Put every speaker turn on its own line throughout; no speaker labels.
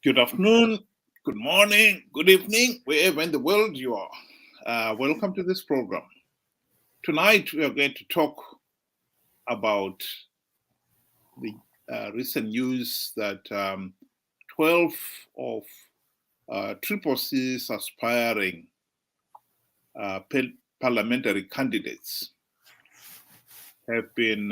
Good afternoon, good morning, good evening, wherever in the world you are. Welcome to this program. Tonight we are going to talk about the recent news that 12 of CCC's aspiring parliamentary candidates have been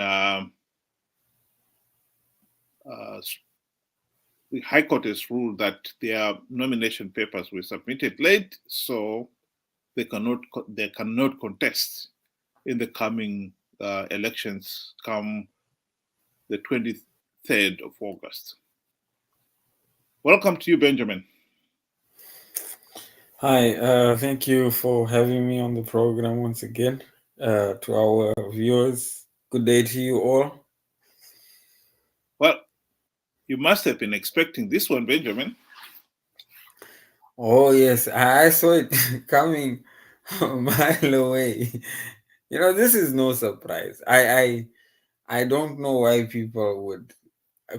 the High Court has ruled that their nomination papers were submitted late, so they cannot contest in the coming elections come the 23rd of August. Welcome to you, Benjamin.
Hi, thank you for having me on the program once again. To our viewers, good day to you all.
Well, you must have been expecting this one, Benjamin.
Oh yes, I saw it coming a mile away. This is no surprise. I don't know why people would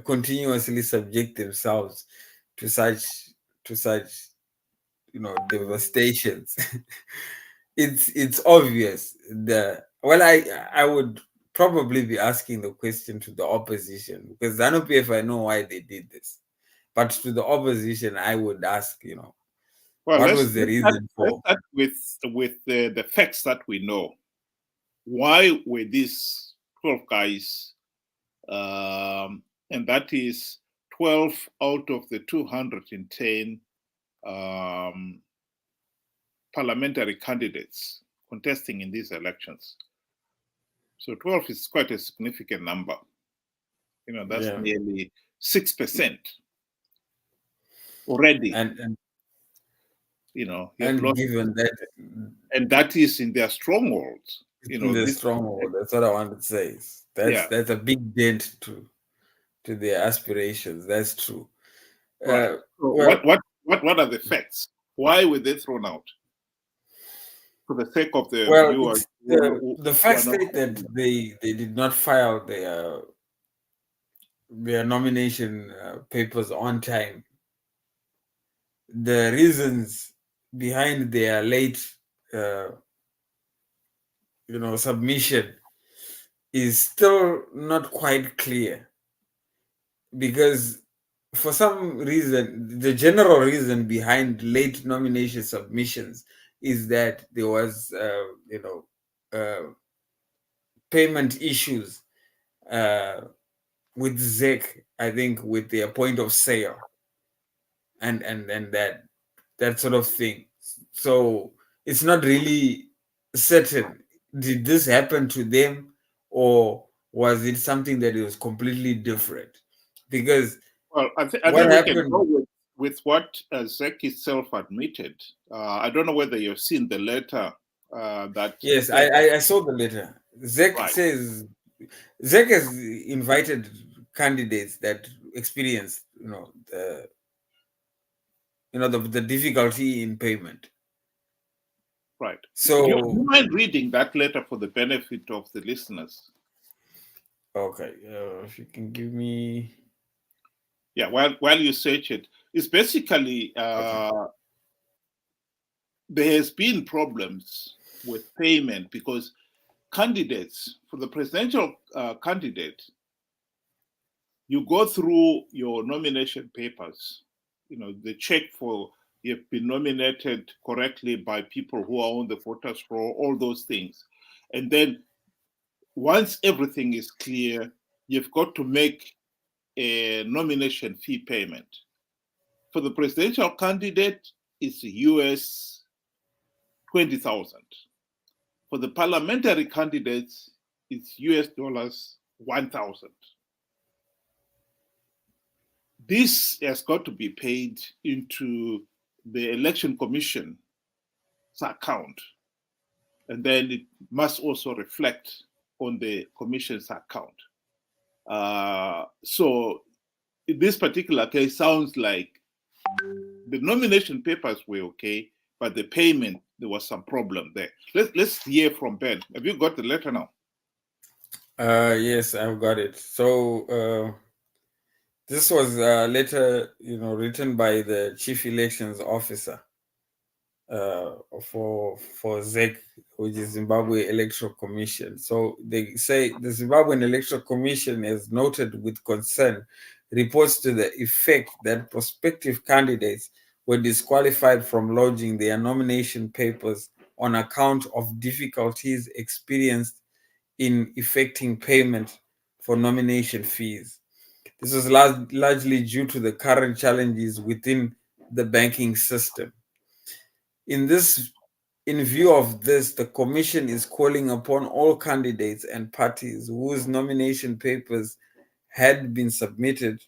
continuously subject themselves to such devastations. It's obvious. I would probably be asking the question to the opposition, because Zanu PF, I know why they did this, but to the opposition I would ask,
Well,
what
let's
was the
start,
reason
let's
for?
start with the facts that we know. Why were these 12 guys, and that is 12 out of the 210 parliamentary candidates contesting in these elections? So 12 is quite a significant number. That's nearly 6% already.
And
Given
that,
and that is in their strongholds.
in the stronghold, that's what I want to say. That's a big dent to their aspirations. That's true.
Right. So what are the facts? Why were they thrown out? For the sake of the viewers,
the fact that they did not file their nomination papers on time. The reasons behind their late submission is still not quite clear, because for some reason, the general reason behind late nomination submissions is that there was payment issues with ZEC, I think, with their point of sale and that sort of thing. So it's not really certain. Did this happen to them, or was it something that was completely different? Because
I think we can go with what ZEC itself admitted. I don't know whether you've seen the letter that.
Yes, I saw the letter. ZEC says ZEC has invited candidates that experienced the difficulty in payment.
Right.
So,
do you mind reading that letter for the benefit of the listeners?
Okay, if you can give me.
Yeah, while you search it, it's basically there has been problems with payment because candidates, for the presidential candidate, you go through your nomination papers, the check for you've been nominated correctly by people who are on the voters roll, all those things. And then once everything is clear, you've got to make a nomination fee payment. For the presidential candidate, it's US 20,000. For the parliamentary candidates, it's US dollars 1,000. This has got to be paid into the Election Commission's account, and then it must also reflect on the Commission's account. So in this particular case, sounds like the nomination papers were okay, but the payment, there was some problem there. Let's hear from Ben. Have you got the letter now?
Yes, I've got it. So This was a letter, written by the chief elections officer for ZEC, which is Zimbabwe Electoral Commission. So they say the Zimbabwean Electoral Commission has noted with concern reports to the effect that prospective candidates were disqualified from lodging their nomination papers on account of difficulties experienced in effecting payment for nomination fees. This was largely due to the current challenges within the banking system. In this, in view of this, the Commission is calling upon all candidates and parties whose nomination papers had been submitted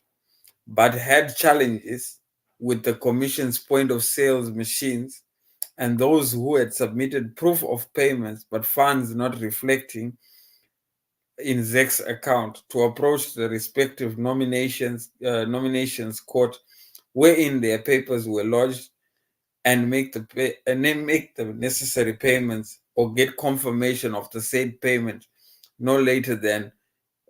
but had challenges with the Commission's point of sales machines, and those who had submitted proof of payments but funds not reflecting in ZEC's account, to approach the respective nominations court wherein their papers were lodged, and then make the necessary payments or get confirmation of the said payment no later than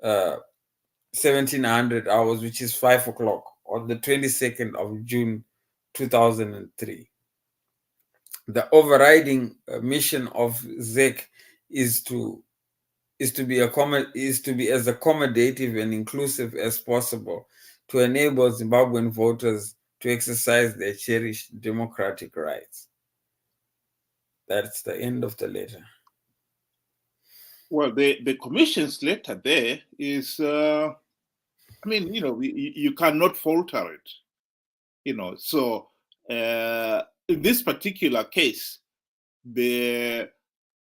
1700 hours, which is 5 o'clock, on the 22nd of June 2003. The overriding mission of ZEC is to be as accommodative and inclusive as possible, to enable Zimbabwean voters to exercise their cherished democratic rights. That's the end of the letter.
Well, the commission's letter there is, you cannot falter it. So in this particular case,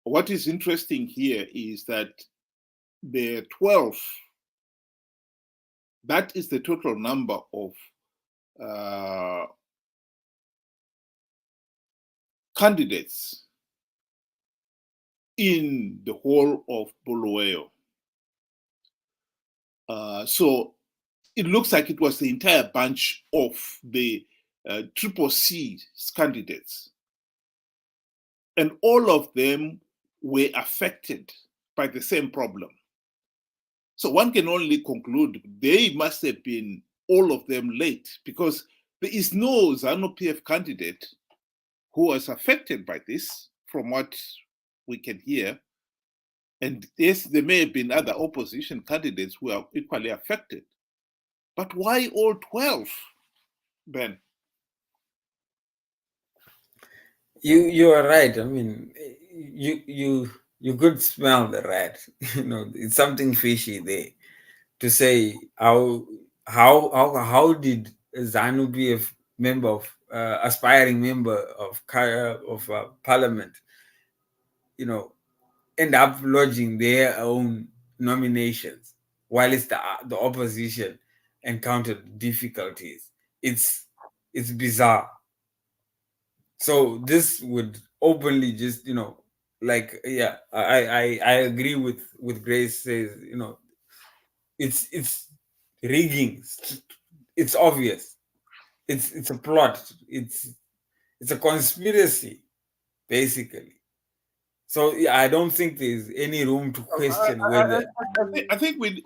what is interesting here is that the 12, that is the total number of candidates in the whole of Bulawayo. So it looks like it was the entire bunch of the CCC candidates. And all of them were affected by the same problem. So one can only conclude they must have been, all of them, late, because there is no Zanu PF candidate who was affected by this, from what we can hear. And yes, there may have been other opposition candidates who are equally affected. But why all 12, Ben?
You are right. I mean, you could smell the rat. It's something fishy there. To say how did Zanu PF member of aspiring member of parliament, end up lodging their own nominations while it's the opposition encountered difficulties. It's bizarre. So this would openly just, I agree with Grace says, it's rigging. It's obvious. It's a plot. It's a conspiracy, basically. So I don't think there's any room to question whether.
I think we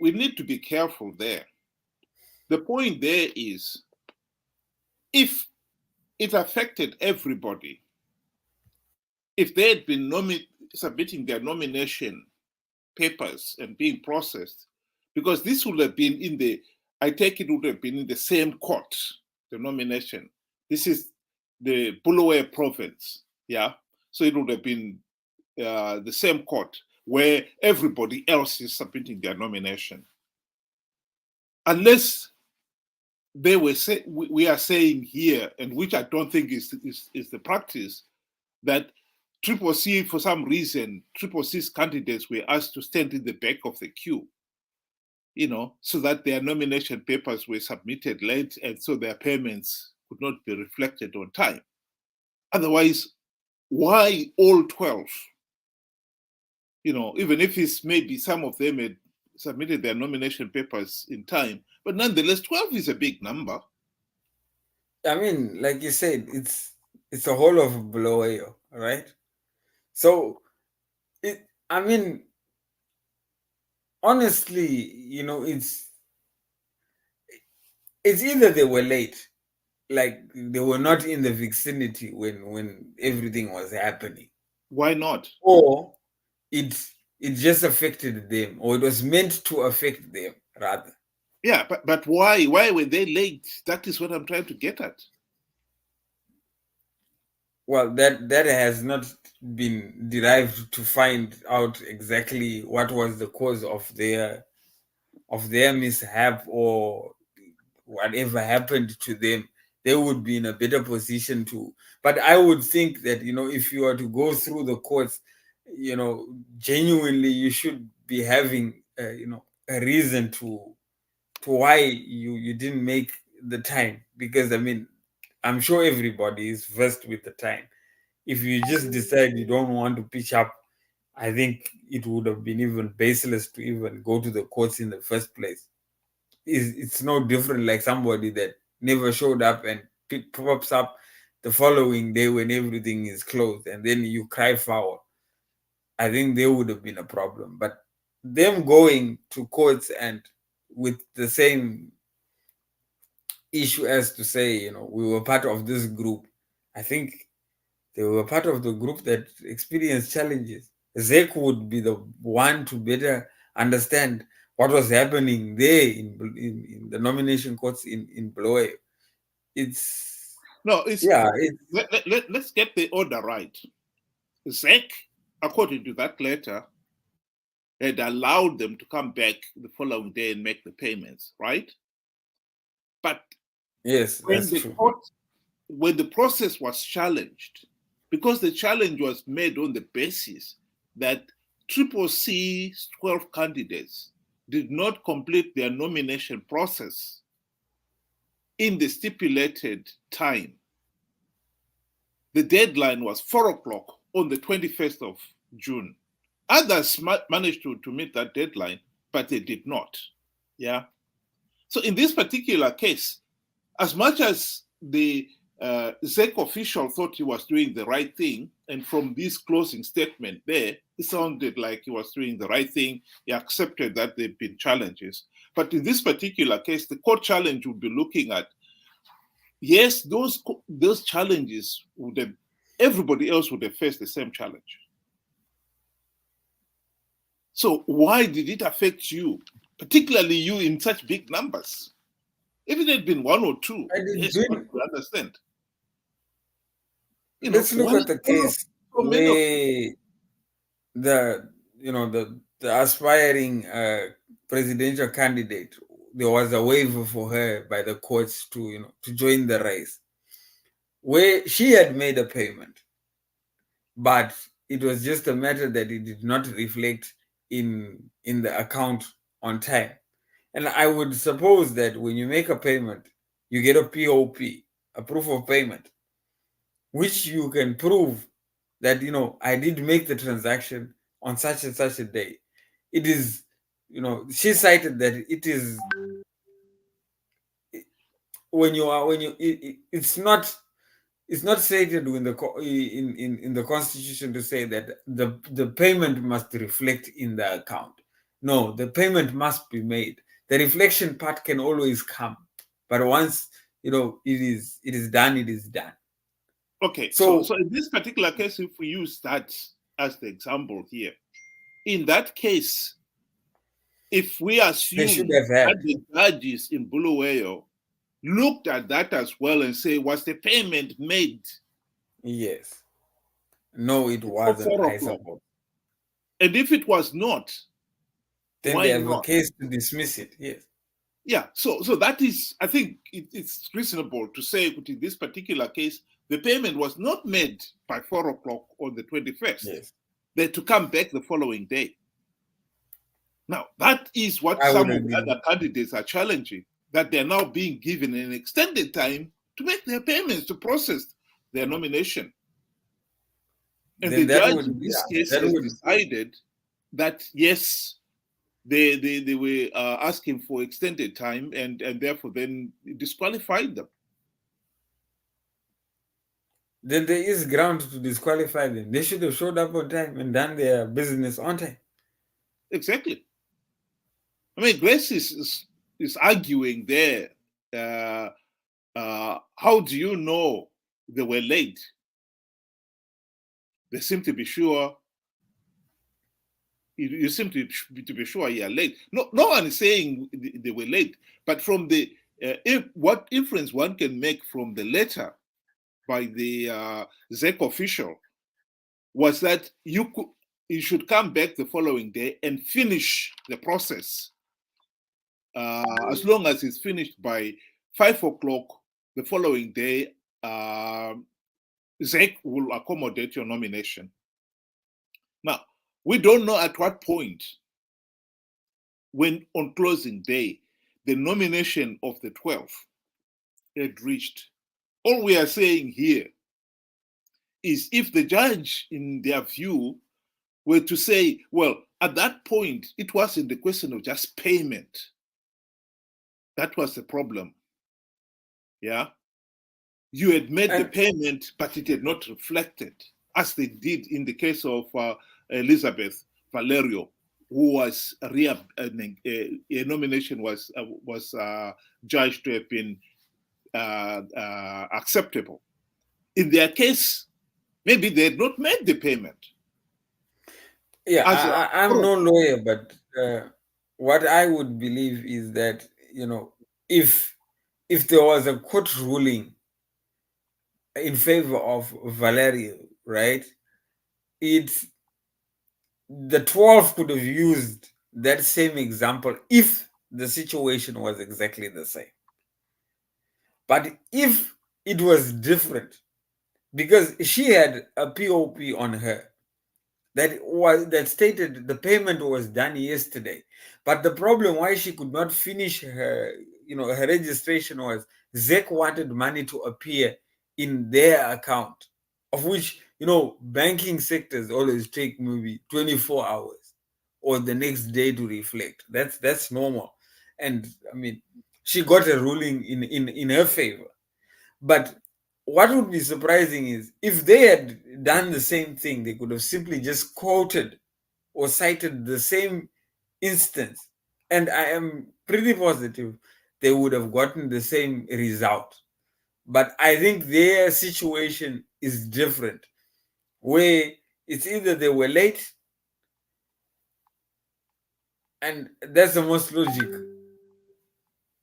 need to be careful there. The point there is, if it affected everybody, if they had been submitting their nomination papers and being processed, because this would have been I take it would have been in the same court, the nomination. This is the Bulawayo province, yeah? So it would have been the same court where everybody else is submitting their nomination. Unless we are saying here, and which I don't think is the practice, that CCC, for some reason, CCC's candidates were asked to stand in the back of the queue, so that their nomination papers were submitted late, and so their payments could not be reflected on time. Otherwise, why all 12? Even if it's maybe some of them had submitted their nomination papers in time, but nonetheless, 12 is a big number.
I mean, like you said, it's the whole of Bulawayo, right? So honestly, it's either they were late, like they were not in the vicinity when everything was happening,
Why not?
or it it just affected them, or it was meant to affect them rather.
Yeah, but why? Why were they late? That is what I'm trying to get at.
Well, that has not been derived to find out exactly what was the cause of their mishap or whatever happened to them. They would be in a better position to. But I would think that, if you are to go through the courts, genuinely you should be having a reason to why you didn't make the time, because I mean, I'm sure everybody is versed with the time. If you just decide you don't want to pitch up, I think it would have been even baseless to even go to the courts in the first place. It's no different like somebody that never showed up and pops up the following day when everything is closed, and then you cry foul. I think there would have been a problem. But them going to courts and with the same issue as to say, we were part of this group, I think they were part of the group that experienced challenges. Zek would be the one to better understand what was happening there in the nomination courts in Bulawayo. It's,
No,
yeah,
let's get the order right. ZEC, according to that letter, had allowed them to come back the following day and make the payments, right? But
yes,
when
that's
the
true.
court, when the process was challenged, because the challenge was made on the basis that CCC's 12 candidates did not complete their nomination process in the stipulated time. The deadline was 4 o'clock on the 21st of June. Others managed to meet that deadline, but they did not. Yeah. So in this particular case, as much as the ZEC official thought he was doing the right thing, and from this closing statement there, it sounded like he was doing the right thing. He accepted that there have been challenges. But in this particular case, the court challenge would be looking at, yes, those challenges would have, everybody else would have faced the same challenge. So why did it affect you, particularly you in such big numbers? If it had been one or two, yes, we understand.
Let's look at the case where the aspiring presidential candidate, there was a waiver for her by the courts to join the race, where she had made a payment, but it was just a matter that it did not reflect in the account on time. And I would suppose that when you make a payment, you get a POP, a proof of payment, which you can prove that I did make the transaction on such and such a day. It is, she cited that it is it's not stated in the constitution to say that the payment must reflect in the account. No, the payment must be made. The reflection part can always come, but once it is done, it is done.
Okay, so in this particular case, if we use that as the example here, in that case, if we assume that the judges in Bulawayo looked at that as well and say, was the payment made?
Yes. No, it wasn't. I suppose.
And if it was not,
then
why
they have
not?
a case to dismiss it. Yes.
Yeah. So that is, I think it's reasonable to say that in this particular case, the payment was not made by 4 o'clock on the 21st.
Yes.
They're to come back the following day. Now, that is what some of the other candidates are challenging, that they're now being given an extended time to make their payments, to process their nomination. And the judge in this case has decided that, yes, they were asking for extended time, and therefore then disqualified them.
Then there is ground to disqualify them. They should have showed up on time and done their business on time.
Exactly. I mean, Grace is arguing there how do you know they were late? They seem to be sure. You seem to be sure you are late. No one is saying they were late, but from the what inference one can make from the letter by the ZEC official was that you should come back the following day and finish the process. As long as it's finished by 5 o'clock the following day, ZEC will accommodate your nomination. Now, we don't know at what point, when on closing day, the nomination of the 12 had reached. All we are saying here is if the judge, in their view, were to say, well, at that point, it wasn't the question of just payment. That was the problem. Yeah. You had made the payment, but it had not reflected, as they did in the case of Elizabeth Valerio, who was a nomination was judged to have been acceptable. In their case, maybe they had not made the payment.
Yeah, I'm no lawyer, but what I would believe is that, if there was a court ruling in favor of Valerio, right, the 12 could have used that same example if the situation was exactly the same. But if it was different, because she had a POP on her that stated the payment was done yesterday, but the problem why she could not finish her her registration was ZEC wanted money to appear in their account, of which banking sectors always take maybe 24 hours or the next day to reflect. That's normal. And I mean, she got a ruling in her favor. But what would be surprising is if they had done the same thing, they could have simply just quoted or cited the same instance, and I am pretty positive they would have gotten the same result. But I think their situation is different, where it's either they were late, and that's the most logical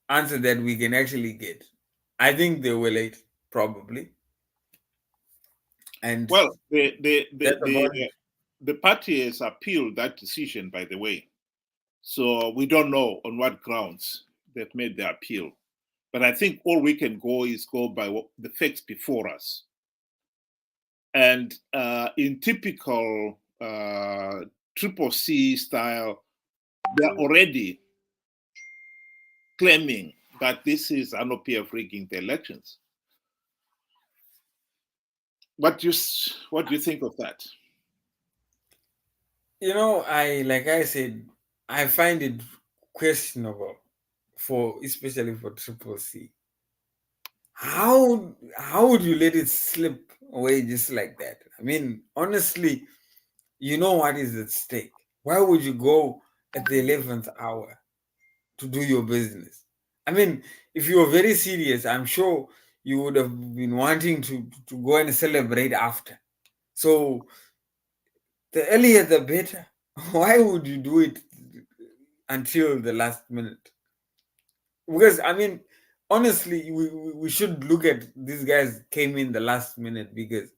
answer that we can actually get. I think they were late, probably. And
well, the party has appealed that decision, by the way. So we don't know on what grounds they've made the appeal. But I think all we can go by the facts before us. And in typical Triple C style, they're already claiming that this is Zanu PF rigging the elections. What do you think of that?
Like I said, I find it questionable, especially for Triple C. How would you let it slip away just like that? I mean, honestly, you know what is at stake. Why would you go at the 11th hour to do your business? I mean, if you were very serious, I'm sure you would have been wanting to go and celebrate after. So the earlier the better. Why would you do it until the last minute? Because I mean, honestly, we should look at these guys came in the last minute because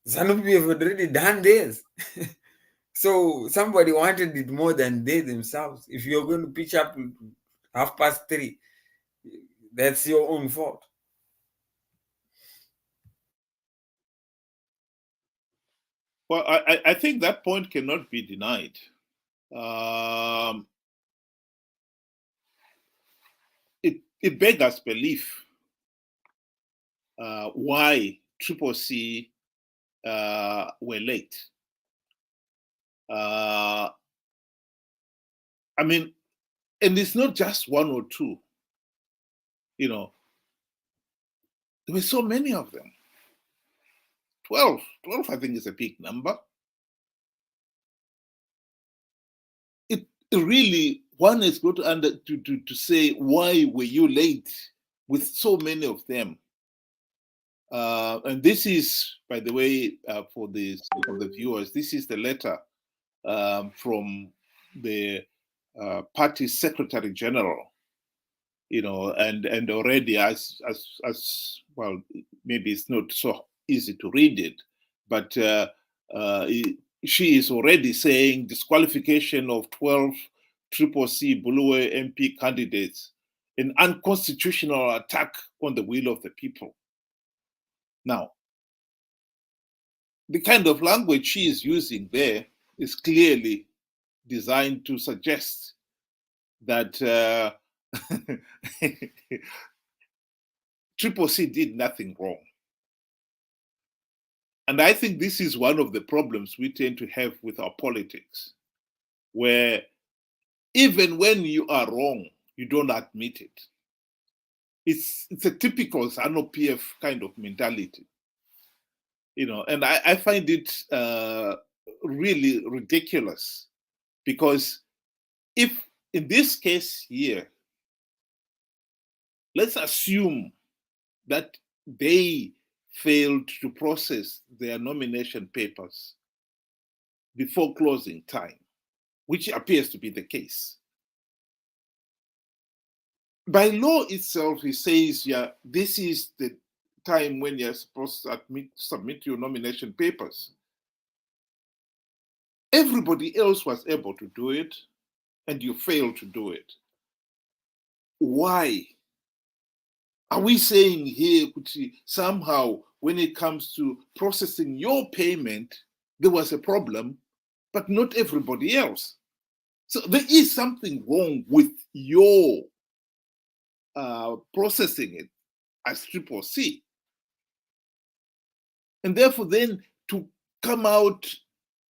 Zanu PF have already done this. So somebody wanted it more than they themselves. If you're going to pitch up 3:30, that's your own fault.
Well, I think that point cannot be denied. It beggars belief why Triple C were late. I mean, and it's not just one or two. There were so many of them. 12, I think, is a big number. It really, one is going to say, why were you late? with so many of them. And this is, by the way, for the viewers, this is the letter from the party secretary general, and already as well, maybe it's not so easy to read it, but she is already saying disqualification of 12 CCC Bulawayo MP candidates, an unconstitutional attack on the will of the people. Now, the kind of language she is using there is clearly designed to suggest that CCC did nothing wrong. And I think this is one of the problems we tend to have with our politics, where even when you are wrong, you don't admit it. It's a typical Zanu PF kind of mentality, and I find it really ridiculous, because if in this case here, let's assume that they failed to process their nomination papers before closing time, which appears to be the case. By law itself, it says, yeah, this is the time when you're supposed to submit your nomination papers. Everybody else was able to do it, and you failed to do it. Why? Are we saying here, somehow, when it comes to processing your payment, there was a problem, but not everybody else? So there is something wrong with your processing it as CCC. And therefore, then to come out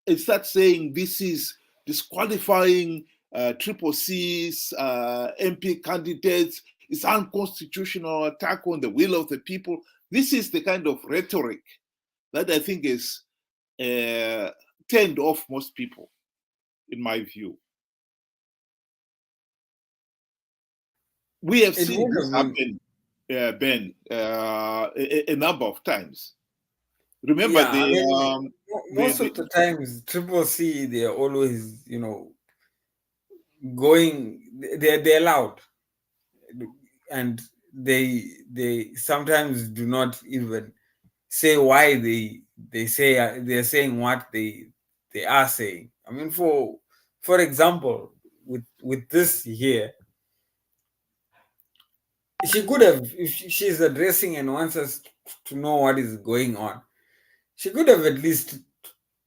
and start saying this is disqualifying CCC's MP candidates, it's unconstitutional attack on the will of the people. This is the kind of rhetoric that I think is turned off most people, in my view. We have seen this happen, Ben, a number of times. Remember,
most of the times, CCC, they're always, going. They're loud, and they sometimes do not even say why they're saying what they are saying. I mean, for example, with this here, she could have, if she's addressing and wants us to know what is going on, she could have at least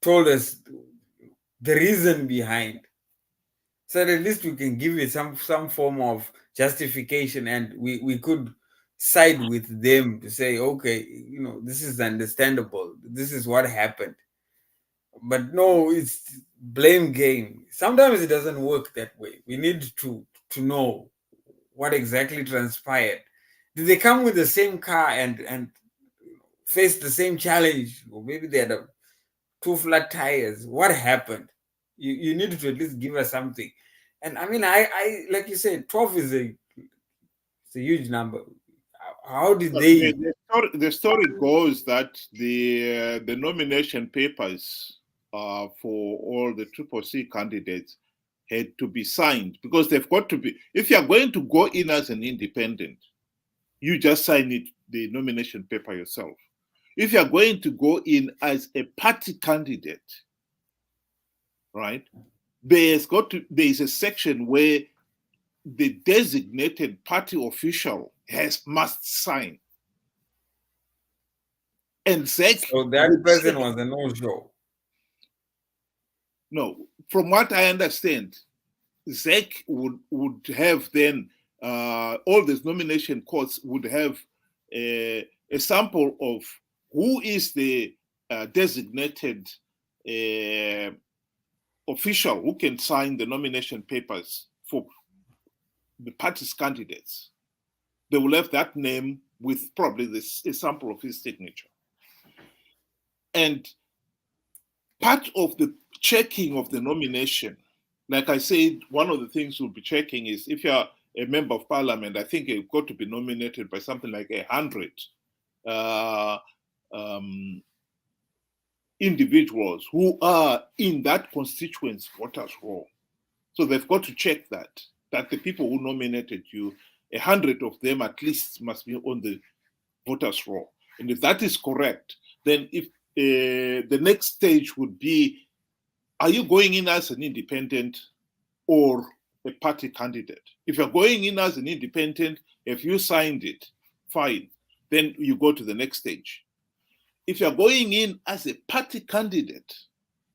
told us the reason behind, so that at least we can give it some form of justification, and we could side with them to say, okay, this is understandable, this is what happened. But no, it's blame game. Sometimes it doesn't work that way. We need to know what exactly transpired. Did they come with the same car and face the same challenge? Or maybe they had two flat tires. What happened? You need to at least give us something. And I mean, I like you said, 12 is a huge number. How did they?
The story goes that the nomination papers for all the CCC candidates had to be signed, because they've got to be. If you're going to go in as an independent, you just sign it, the nomination paper yourself. If you're going to go in as a party candidate, right, there is a section where the designated party official must sign. And ZEC,
so that person was a no-show.
No, from what I understand, ZEC would have then all these nomination courts would have a sample of who is the designated official who can sign the nomination papers for the party's candidates. They will have that name with probably a sample of his signature. And part of the checking of the nomination, like I said, one of the things we'll be checking is if you're a member of parliament, I think you've got to be nominated by something like 100 individuals who are in that constituent's voters roll. So they've got to check that the people who nominated you, 100 of them at least must be on the voters roll. And if that is correct, then if the next stage would be, are you going in as an independent or a party candidate? If you're going in as an independent, if you signed it, fine. Then you go to the next stage. If you're going in as a party candidate,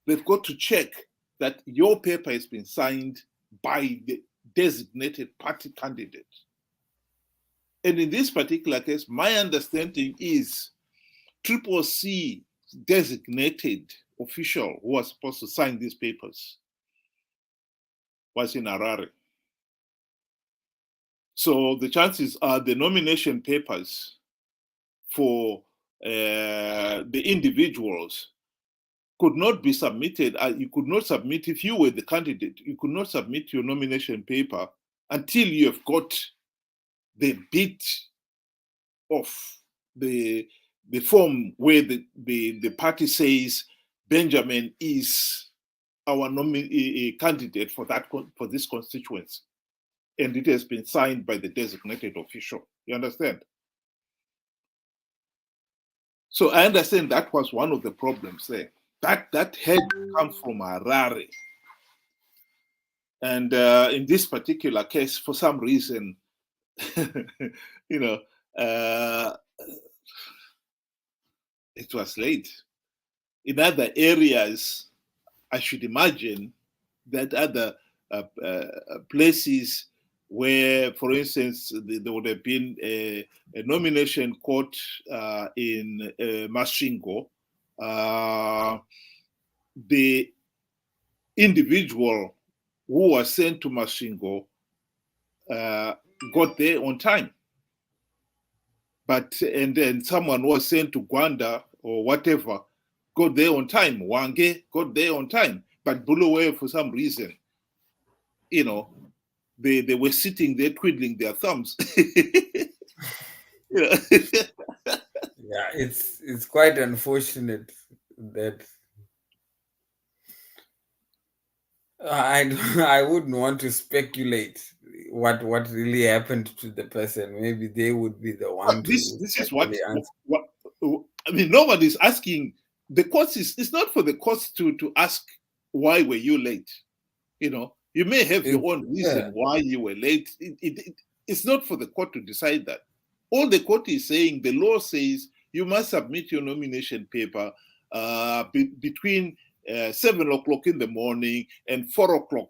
they've got to check that your paper has been signed by the designated party candidate. And in this particular case, my understanding is CCC designated official who was supposed to sign these papers was in Harare. So the chances are the nomination papers for the individuals could not be submitted. You could not submit, if you were the candidate, you could not submit your nomination paper until you have got the bit of the form where the party says Benjamin is our candidate for this constituency, and it has been signed by the designated official. You understand? So I understand that was one of the problems there. That had to come from Harare. And in this particular case, for some reason, it was late. In other areas, I should imagine that other places where, for instance, there would have been a nomination court in Masvingo, the individual who was sent to Masvingo got there on time. And then someone was sent to Gwanda or whatever, got there on time. Wange got there on time. But Bulawayo, for some reason, they were sitting there twiddling their thumbs.
Yeah, it's quite unfortunate that I wouldn't want to speculate what really happened to the person. Maybe they would be the one
this is what I mean. Nobody's asking. The courts it's not for the courts to ask why were you late. You may have your own reason why you were late. It's not for the court to decide that. All the court is saying, the law says you must submit your nomination paper between 7 o'clock in the morning and 4 o'clock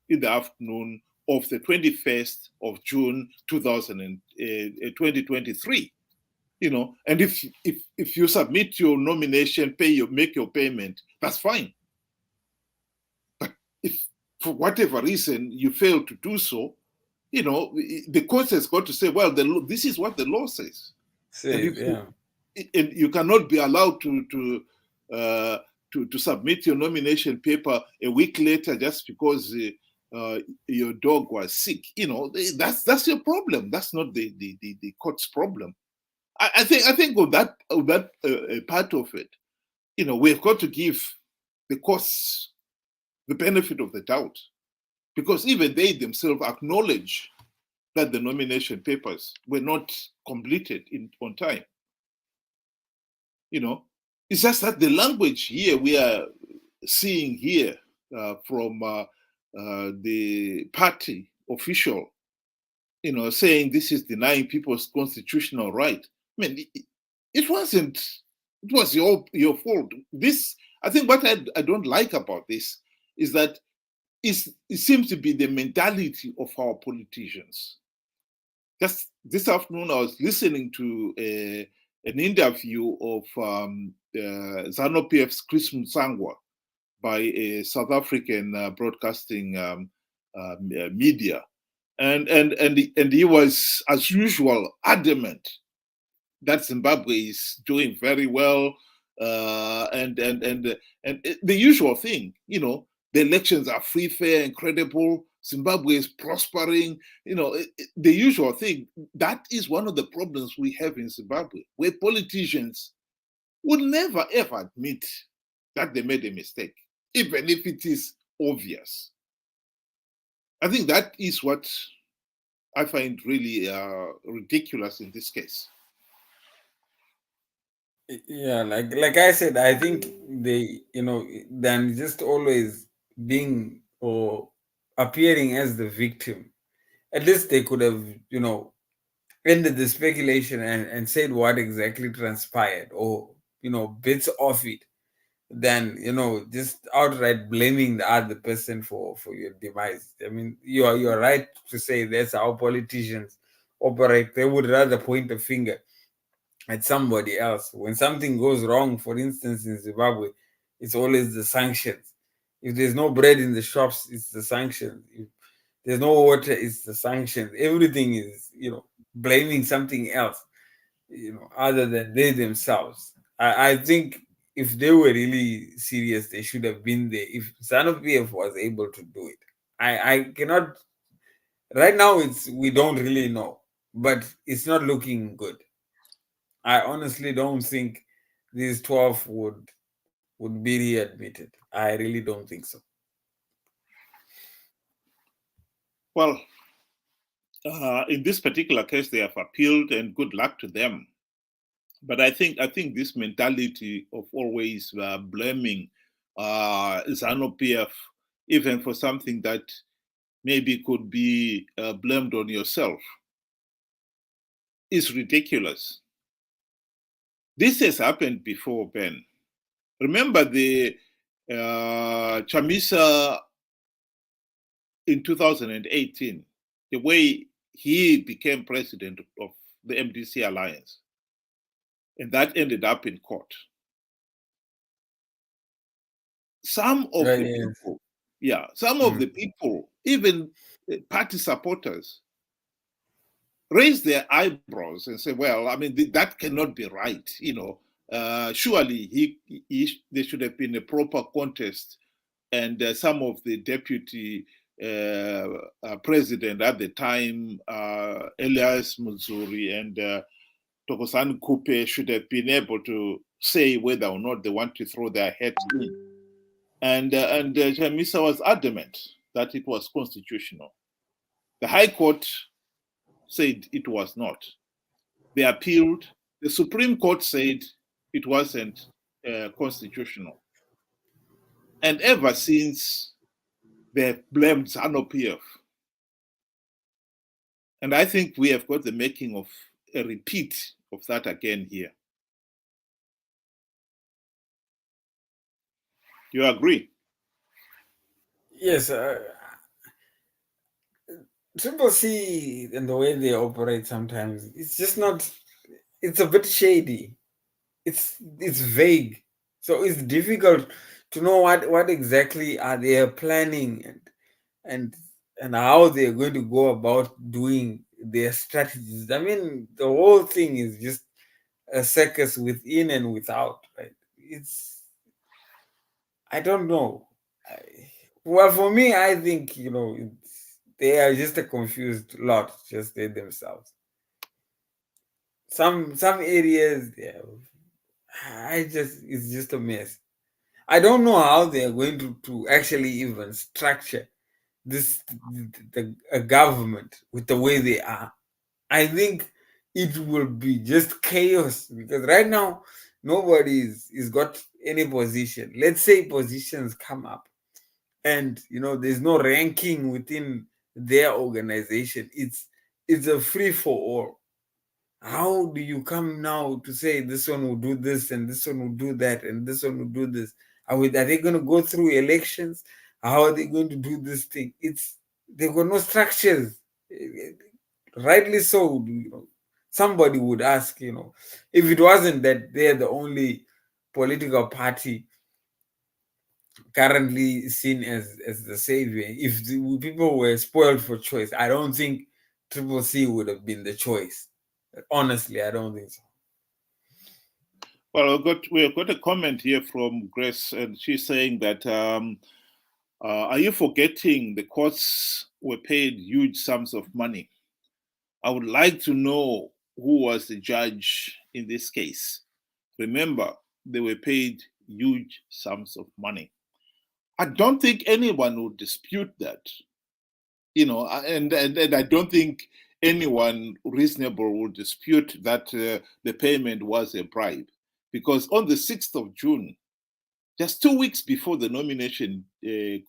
in the afternoon of the 21st of June 2023. And if you submit your nomination, make your payment, that's fine. But if for whatever reason you fail to do so, the court has got to say, well, this is what the law says. And you cannot be allowed to submit your nomination paper a week later just because your dog was sick. That's your problem. That's not the court's problem. I think on that part of it, we've got to give the courts the benefit of the doubt, because even they themselves acknowledge that the nomination papers were not completed on time. It's just that the language here we are seeing here from the party official, saying this is denying people's constitutional right. I mean, it wasn't. It was your fault. This, I think, what I don't like about this is that it seems to be the mentality of our politicians. Just this afternoon, I was listening to an interview of Zanu PF's Chris Msangwa by a South African broadcasting media, and he was, as usual, adamant that Zimbabwe is doing very well, and the usual thing, the elections are free, fair, and credible. Zimbabwe is prospering. The usual thing. That is one of the problems we have in Zimbabwe, where politicians would never ever admit that they made a mistake, even if it is obvious. I think that is what I find really ridiculous in this case.
Yeah, like I said, I think than just always being or appearing as the victim. At least they could have, ended the speculation and said what exactly transpired, or bits of it, than just outright blaming the other person for your demise. I mean, you're right to say that's how politicians operate. They would rather point a finger at somebody else. When something goes wrong, for instance, in Zimbabwe, it's always the sanctions. If there's no bread in the shops, it's the sanctions. If there's no water, it's the sanctions. Everything is, blaming something else, other than they themselves. I think if they were really serious, they should have been there. If Zanu PF was able to do it, I cannot. Right now, we don't really know, but it's not looking good. I honestly don't think these 12 would be readmitted. I really don't think so.
Well, in this particular case, they have appealed, and good luck to them. But I think this mentality of always blaming Zanu PF, even for something that maybe could be blamed on yourself, is ridiculous. This has happened before, Ben. Remember the Chamisa in 2018, the way he became president of the MDC alliance, and that ended up in court. Some of the people, some of the people, even party supporters, raise their eyebrows and say, well, I mean, that cannot be right. Surely there should have been a proper contest, and some of the deputy president at the time, Elias Muzuri and Tokosan Kupe, should have been able to say whether or not they want to throw their hat in. And Chamisa was adamant that it was constitutional. The High Court said it was not. They appealed. The Supreme Court said it wasn't constitutional. And ever since, they blamed Zanu PF. And I think we have got the making of a repeat of that again here. You agree?
Yes. Triple C and the way they operate sometimes, it's just not, it's a bit shady. It's vague. So it's difficult to know what exactly are they planning, and how they're going to go about doing their strategies. I mean, the whole thing is just a circus within and without, right? I don't know. Well, for me, I think, they are just a confused lot, just they themselves. Some areas, it's just a mess. I don't know how they are going to actually even structure a government with the way they are. I think it will be just chaos, because right now nobody is got any position. Let's say positions come up, and there's no ranking within their organization. It's a free for all. How do you come now to say this one will do this and this one will do that and this one will do this? Are they going to go through elections? How are they going to do this thing? They've got no structures. Rightly so. Somebody would ask, if it wasn't that they're the only political party currently seen as the savior, if the people were spoiled for choice, I don't think Triple C would have been the choice. Honestly, I don't think so.
Well, we have got a comment here from Grace, and she's saying that Are you forgetting the courts were paid huge sums of money? I would like to know who was the judge in this case. Remember, they were paid huge sums of money. I don't think anyone would dispute that, and I don't think anyone reasonable would dispute that the payment was a bribe, because on the 6th of June, just 2 weeks before the nomination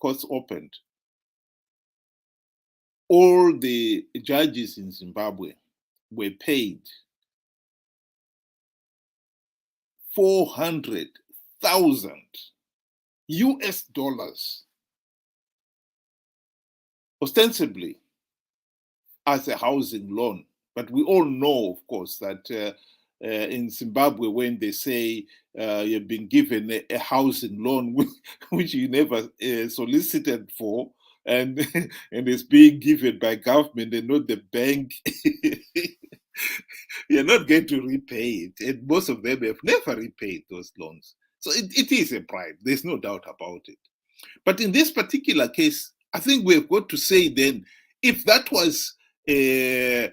courts opened, all the judges in Zimbabwe were paid 400,000 US dollars, ostensibly as a housing loan. But we all know, of course, that in Zimbabwe, when they say you've been given a housing loan which you never solicited for, and and it's being given by government and not the bank, you're not going to repay it. And most of them have never repaid those loans. So it is a bribe. There's no doubt about it. But in this particular case, I think we've got to say then, if that was the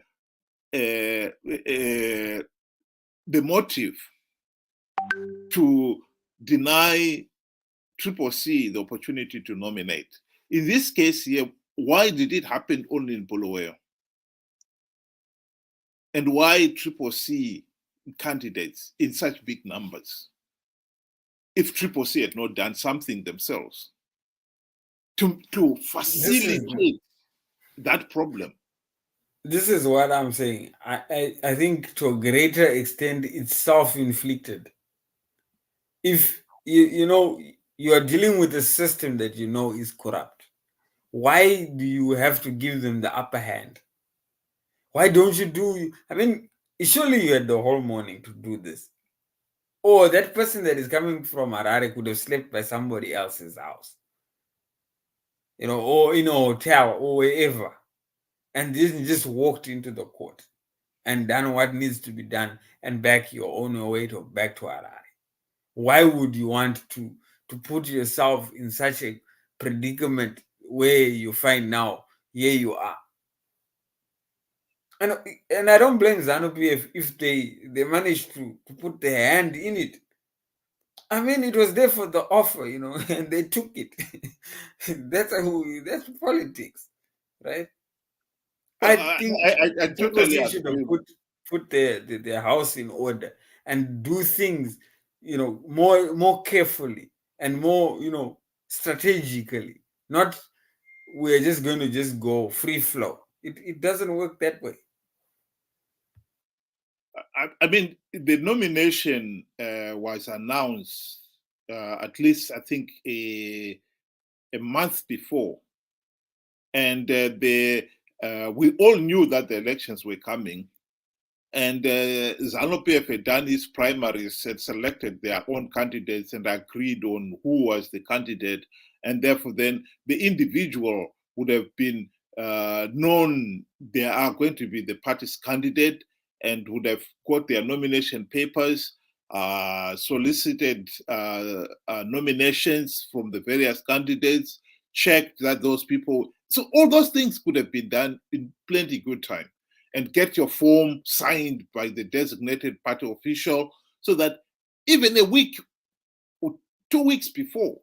motive to deny Triple C the opportunity to nominate, in this case here, why did it happen only in Bulawayo? And why Triple C candidates in such big numbers? If Triple C had not done something themselves to facilitate that problem.
This is what I'm saying. I think to a greater extent it's self-inflicted. If you are dealing with a system that you know is corrupt, why do you have to give them the upper hand? Why don't you do? I mean, surely you had the whole morning to do this. Or that person that is coming from Harare could have slept by somebody else's house, or in a hotel or wherever, and then just walked into the court and done what needs to be done and back your own way to back to Harare. Why would you want to put yourself in such a predicament where you find now? Here you are. And I don't blame Zanu PF if they managed to put their hand in it. I mean, it was there for the offer, and they took it. That's politics, right? I think
I totally
should
agree.
have put their house in order and do things, more carefully and more, strategically. Not we're just going to just go free flow. It doesn't work that way.
I mean, the nomination was announced at least, I think, a month before, and we all knew that the elections were coming, and Zanu PF had done his primaries, had selected their own candidates and agreed on who was the candidate, and therefore then the individual would have been known they are going to be the party's candidate, and would have got their nomination papers, solicited nominations from the various candidates, checked that those people, so all those things could have been done in plenty good time, and get your form signed by the designated party official, so that even a week or 2 weeks before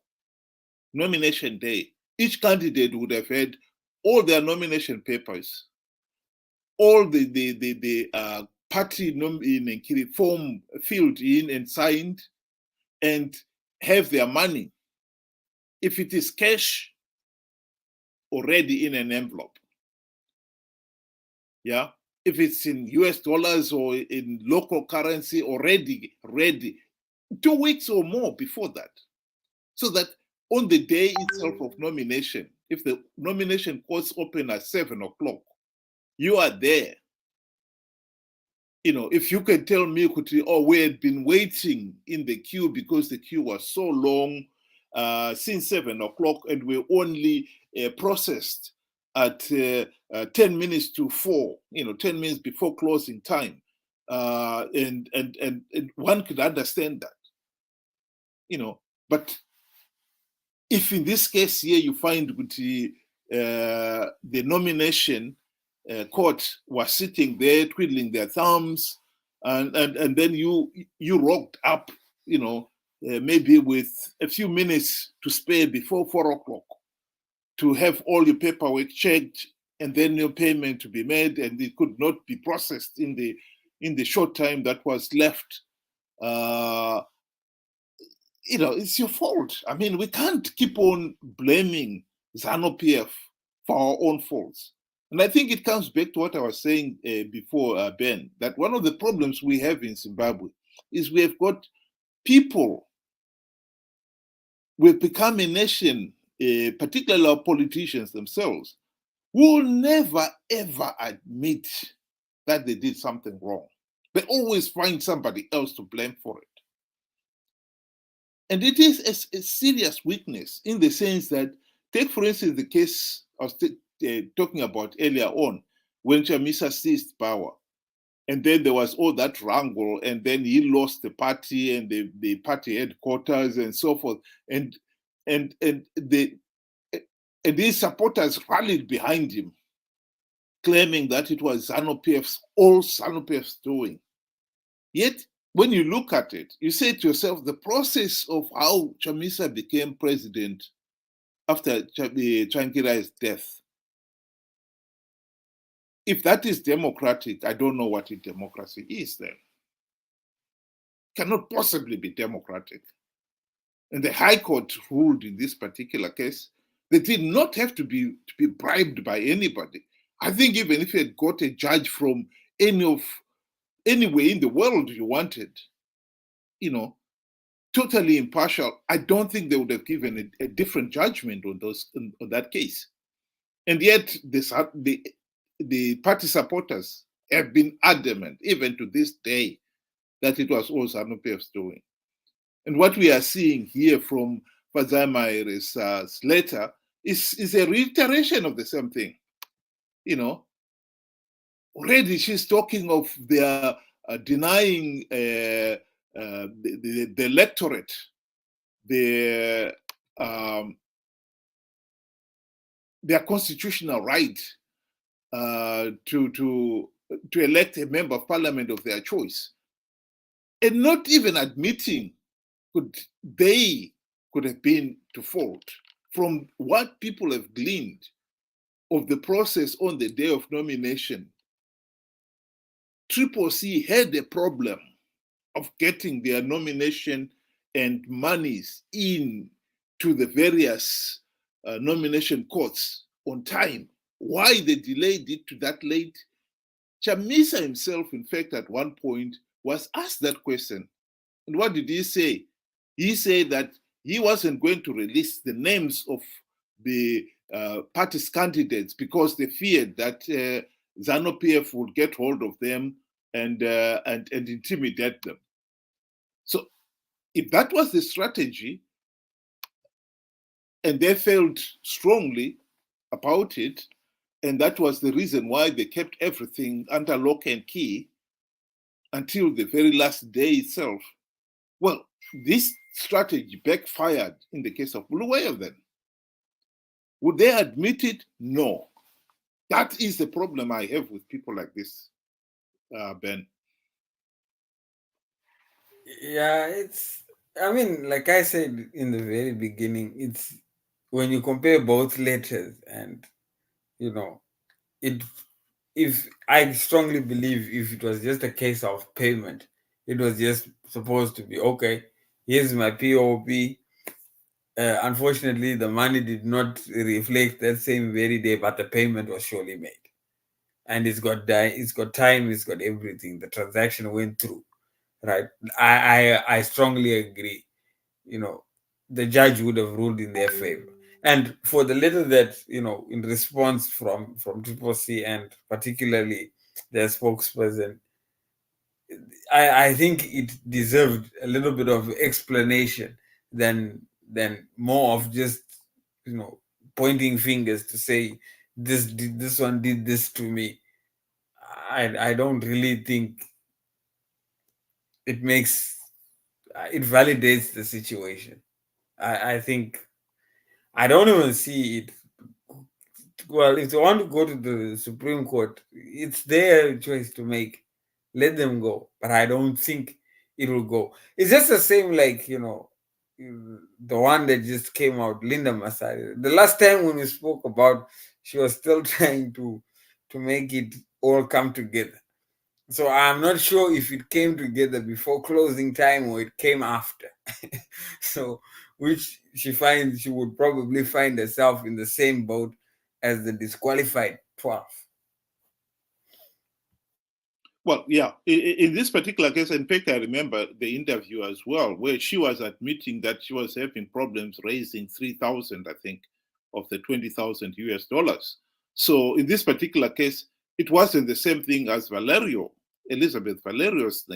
nomination day, each candidate would have had all their nomination papers, all the party form filled in and signed, and have their money, if it is cash, already in an envelope. Yeah, if it's in US dollars or in local currency, already ready 2 weeks or more before that, so that on the day itself of nomination, if the nomination courts open at 7 o'clock, you are there. If you can tell me, we had been waiting in the queue because the queue was so long since 7 o'clock, and we only processed at 10 minutes to 4, 10 minutes before closing time. And one could understand that, but if in this case here you find the nomination court was sitting there twiddling their thumbs, and then you rocked up, maybe with a few minutes to spare before 4 o'clock to have all your paperwork checked, and then your payment to be made, and it could not be processed in the short time that was left. It's your fault. I mean, we can't keep on blaming Zanu PF for our own faults. And I think it comes back to what I was saying before, Ben, that one of the problems we have in Zimbabwe is we have got people, we've become a nation, particularly our politicians themselves, who will never, ever admit that they did something wrong. They always find somebody else to blame for it. And it is a serious weakness in the sense that, take for instance the case I was talking about earlier on, when Chamisa seized power. And then there was all that wrangle, and then he lost the party and the party headquarters and so forth. And his supporters rallied behind him, claiming that it was Zanu PF's doing. Yet, when you look at it, you say to yourself, the process of how Chamisa became president after Tsvangirai's death, if that is democratic, I don't know what democracy is then. Cannot possibly be democratic. And the High Court ruled in this particular case, they did not have to be bribed by anybody. I think even if you had got a judge from anywhere in the world you wanted, totally impartial, I don't think they would have given a different judgment on that case. And yet the party supporters have been adamant, even to this day, that it was all Zanu PF's doing. And what we are seeing here from Tsvangirai's letter is a reiteration of the same thing. Already she's talking of their denying the electorate their constitutional right to elect a member of parliament of their choice, and not even admitting they could have been to fault from what people have gleaned of the process on the day of nomination. CCC had a problem of getting their nomination and monies in to the various nomination courts on time. Why they delayed it to that late? Chamisa himself, in fact, at one point was asked that question. And what did he say? He said that he wasn't going to release the names of the party's candidates because they feared that Zanu PF would get hold of them and intimidate them. So if that was the strategy, and they felt strongly about it, and that was the reason why they kept everything under lock and key until the very last day itself, well, this strategy backfired in the case of Bulawayo then. Would they admit it? No. That is the problem I have with people like this, Ben.
Yeah, like I said in the very beginning, it's when you compare both letters and, if I strongly believe if it was just a case of payment, it was just supposed to be, okay, here's my POP. Unfortunately, the money did not reflect that same very day, but the payment was surely made. And it's got time, it's got everything. The transaction went through, right? I strongly agree. The judge would have ruled in their favor. And for the letter that, in response from CCC and particularly their spokesperson, I think it deserved a little bit of explanation than more of just, pointing fingers to say this one did this to me. I don't really think it validates the situation. I think I don't even see it. Well, if they want to go to the Supreme Court, it's their choice to make. Let them go. But I don't think it will go. It's just the same, like, the one that just came out, Linda Masari. The last time when we spoke about, she was still trying to make it all come together. So I'm not sure if it came together before closing time or it came after. So, which she would probably find herself in the same boat as the disqualified 12.
Well, yeah. In this particular case, in fact, I remember the interview as well, where she was admitting that she was having problems raising 3,000, I think, of the 20,000 US dollars. So in this particular case, it wasn't the same thing as Elizabeth Valerio's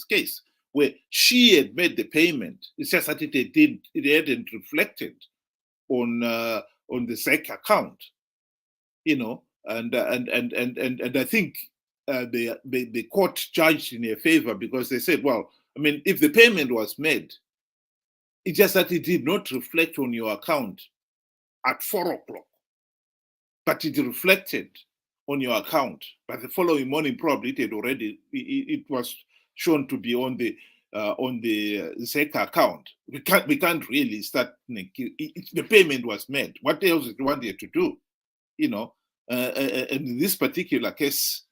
case, where she had made the payment. It's just that it hadn't reflected on the SEC account, and I think the court judged in her favor because they said, well, I mean, if the payment was made, it's just that it did not reflect on your account at 4 o'clock, but it reflected on your account. But the following morning, probably it was shown to be on the SEC account. We can't really start. The payment was made. What else do you want you to do? And in this particular case,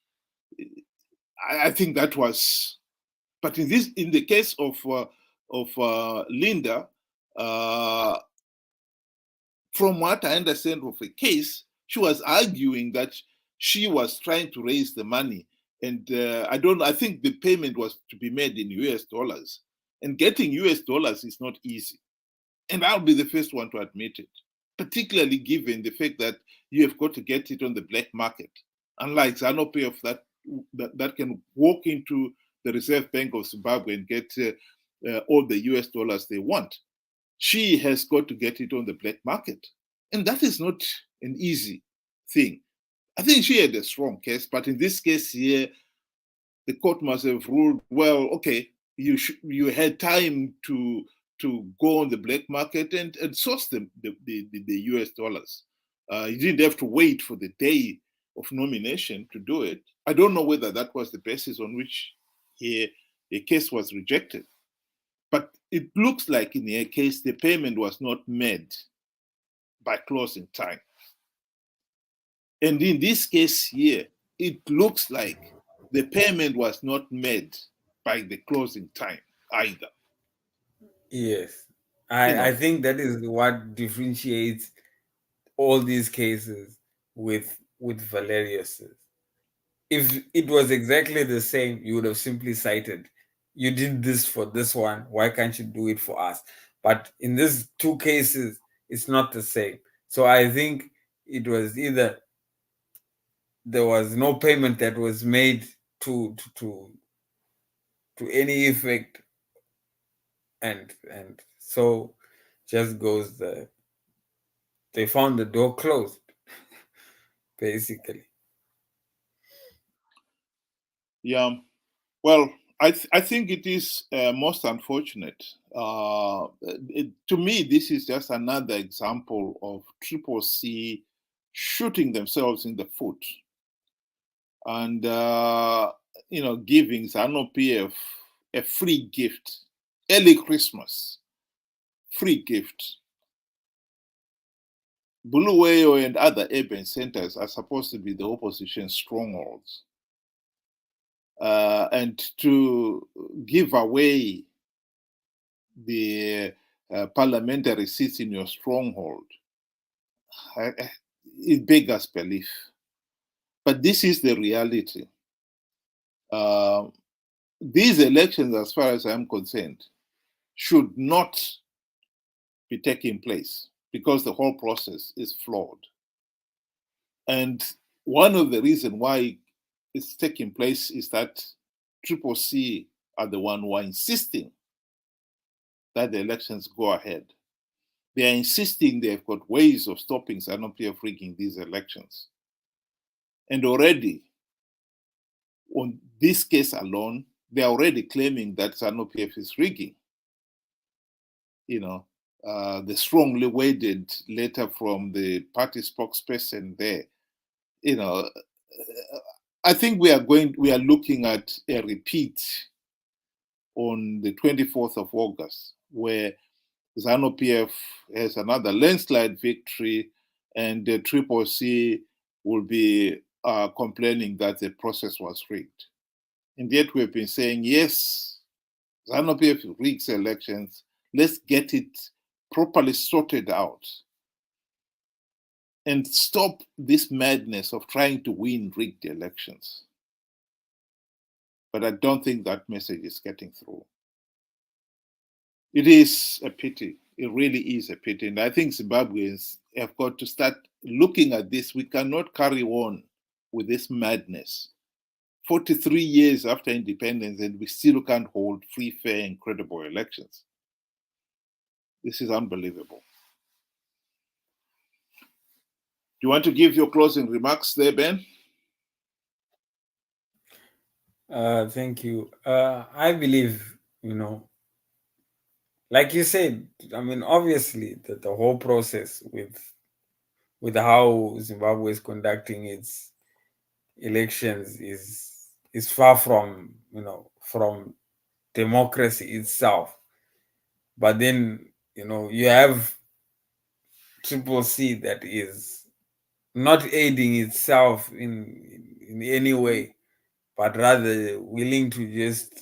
I think that was, but in the case of Linda, from what I understand of the case, she was arguing that she was trying to raise the money, and I think the payment was to be made in US dollars, and getting US dollars is not easy, and I'll be the first one to admit it, particularly given the fact that you have got to get it on the black market, unlike Zanu PF that can walk into the Reserve Bank of Zimbabwe and get all the US dollars they want. She has got to get it on the black market. And that is not an easy thing. I think she had a strong case, but in this case here, the court must have ruled, well, okay, you had time to go on the black market and source the US dollars. You didn't have to wait for the day of nomination to do it. I don't know whether that was the basis on which a case was rejected. But it looks like in her case, the payment was not made by closing time. And in this case here, it looks like the payment was not made by the closing time either.
Yes. I think that is what differentiates all these cases with Valerius's. If it was exactly the same, you would have simply cited, you did this for this one, why can't you do it for us? But in these two cases, it's not the same. So I think it was either there was no payment that was made to any effect, and so just goes they found the door closed, basically.
Yeah. Well, I think it is most unfortunate. To me, this is just another example of CCC shooting themselves in the foot and giving Zanu PF a free gift, early Christmas, free gift. Bulawayo and other urban centers are supposed to be the opposition strongholds. And to give away the parliamentary seats in your stronghold, it beggars belief. But this is the reality. These elections, as far as I'm concerned, should not be taking place because the whole process is flawed. And one of the reasons why it's taking place is that CCC are the one who are insisting that the elections go ahead. They are insisting they've got ways of stopping Zanu PF rigging these elections. And already, on this case alone, they are already claiming that Zanu PF is rigging. the strongly worded letter from the party spokesperson there, I think we are looking at a repeat on the 24th of August, where Zanu PF has another landslide victory, and the CCC will be complaining that the process was rigged. And yet we've been saying, yes, Zanu PF rigs elections. Let's get it properly sorted out and stop this madness of trying to win rigged elections. But I don't think that message is getting through. It is a pity. It really is a pity. And I think Zimbabweans have got to start looking at this. We cannot carry on with this madness. 43 years after independence, and we still can't hold free, fair, and credible elections. This is unbelievable. Do you want to give your closing remarks there, Ben?
Thank you. I believe, like you said, I mean, obviously, that the whole process with how Zimbabwe is conducting its elections is far from from democracy itself. But then you have CCC that is not aiding itself in any way, but rather willing to just,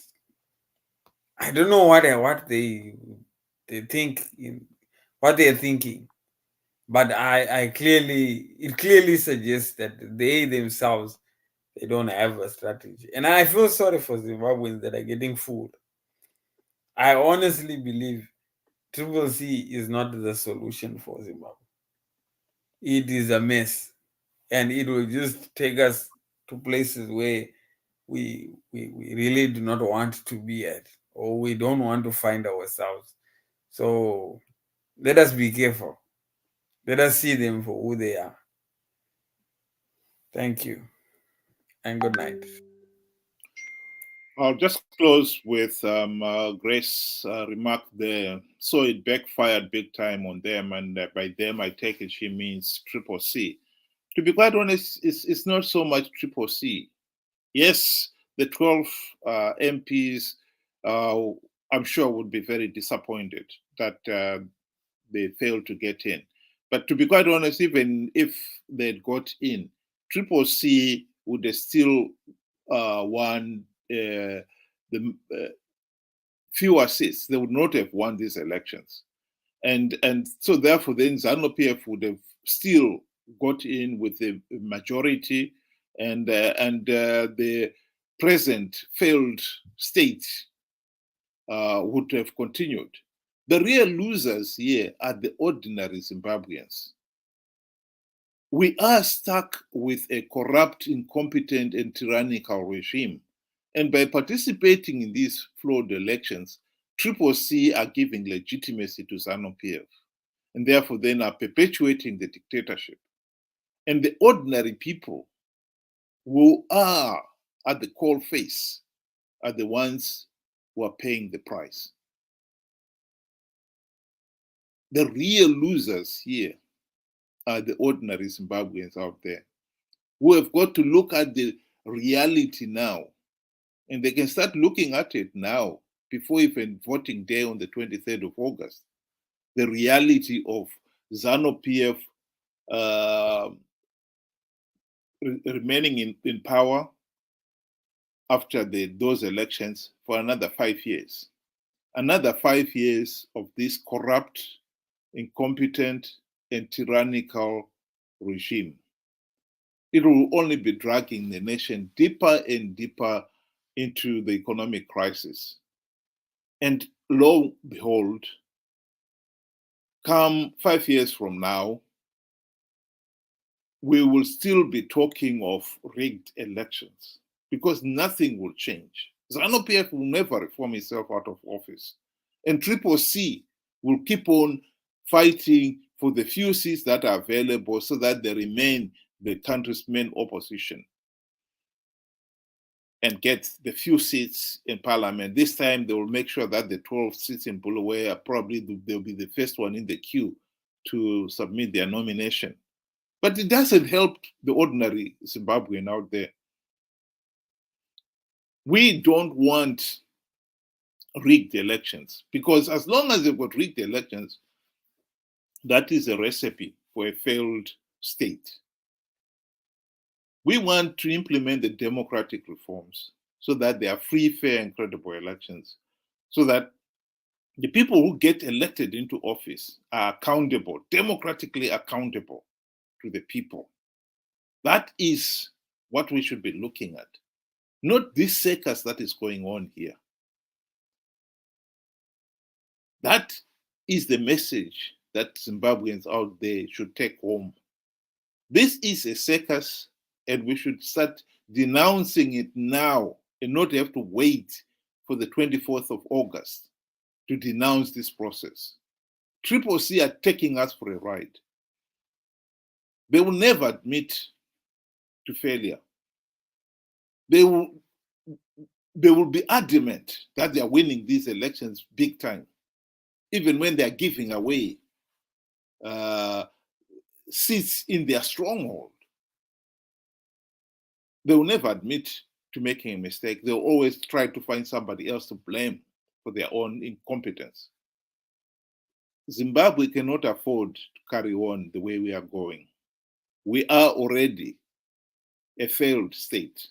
I don't know what they think, what they're thinking. But it clearly suggests that they themselves, they don't have a strategy. And I feel sorry for Zimbabweans that are getting fooled. I honestly believe CCC is not the solution for Zimbabwe. It is a mess. And it will just take us to places where we really do not want to be at, or we don't want to find ourselves. So let us be careful. Let us see them for who they are. Thank you, and good night.
I'll just close with Grace's remark there. So it backfired big time on them, and by them I take it she means CCC. To be quite honest, it's not so much CCC. Yes, the 12 MPs, I'm sure, would be very disappointed that they failed to get in. But to be quite honest, even if they'd got in, CCC would have still won the fewer seats. They would not have won these elections. And so therefore then Zanu PF would have still got in with a majority, and the present failed state would have continued. The real losers here are the ordinary Zimbabweans. We are stuck with a corrupt, incompetent, and tyrannical regime. And by participating in these flawed elections, CCC are giving legitimacy to Zanu PF, and therefore then are perpetuating the dictatorship. And the ordinary people who are at the coal face are the ones who are paying the price. The real losers here are the ordinary Zimbabweans out there who have got to look at the reality now. And they can start looking at it now before even voting day on the 23rd of August. The reality of Zanu PF remaining in power after those elections for another 5 years. Another 5 years of this corrupt, incompetent, and tyrannical regime. It will only be dragging the nation deeper and deeper into the economic crisis. And lo and behold, come 5 years from now, we will still be talking of rigged elections because nothing will change. Zanu PF will never reform itself out of office. And CCC will keep on fighting for the few seats that are available so that they remain the country's main opposition. and get the few seats in parliament. This time they will make sure that the 12 seats in Bulawayo probably they'll be the first one in the queue to submit their nomination. But it doesn't help the ordinary Zimbabwean out there. We don't want rigged elections, because as long as they've got rigged elections, that is a recipe for a failed state. We want to implement the democratic reforms so that there are free, fair, and credible elections, so that the people who get elected into office are accountable, democratically accountable to the people. That is what we should be looking at, not this circus that is going on here. That is the message that Zimbabweans out there should take home. This is a circus, and we should start denouncing it now and not have to wait for the 24th of August to denounce this process. CCC are taking us for a ride. They will never admit to failure. They will be adamant that they are winning these elections big time, even when they are giving away seats in their stronghold. They will never admit to making a mistake. They'll always try to find somebody else to blame for their own incompetence. Zimbabwe cannot afford to carry on the way we are going. We are already a failed state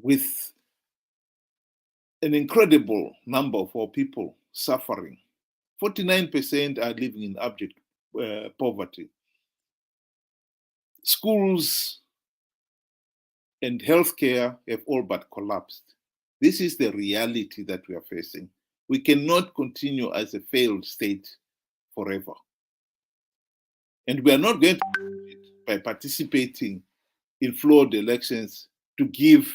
with an incredible number of our people suffering. 49% are living in abject poverty. Schools and healthcare have all but collapsed. This is the reality that we are facing. We cannot continue as a failed state forever. And we are not going to do it by participating in flawed elections to give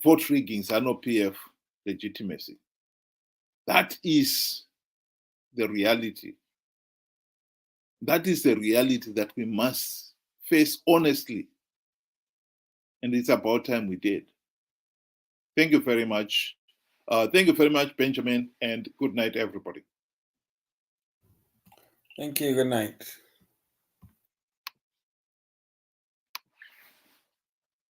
vote rigging Zanu PF legitimacy. That is the reality. That is the reality that we must face honestly. And it's about time we did. Thank you very much. Thank you very much, Benjamin, and good night, everybody.
Thank you. Good night.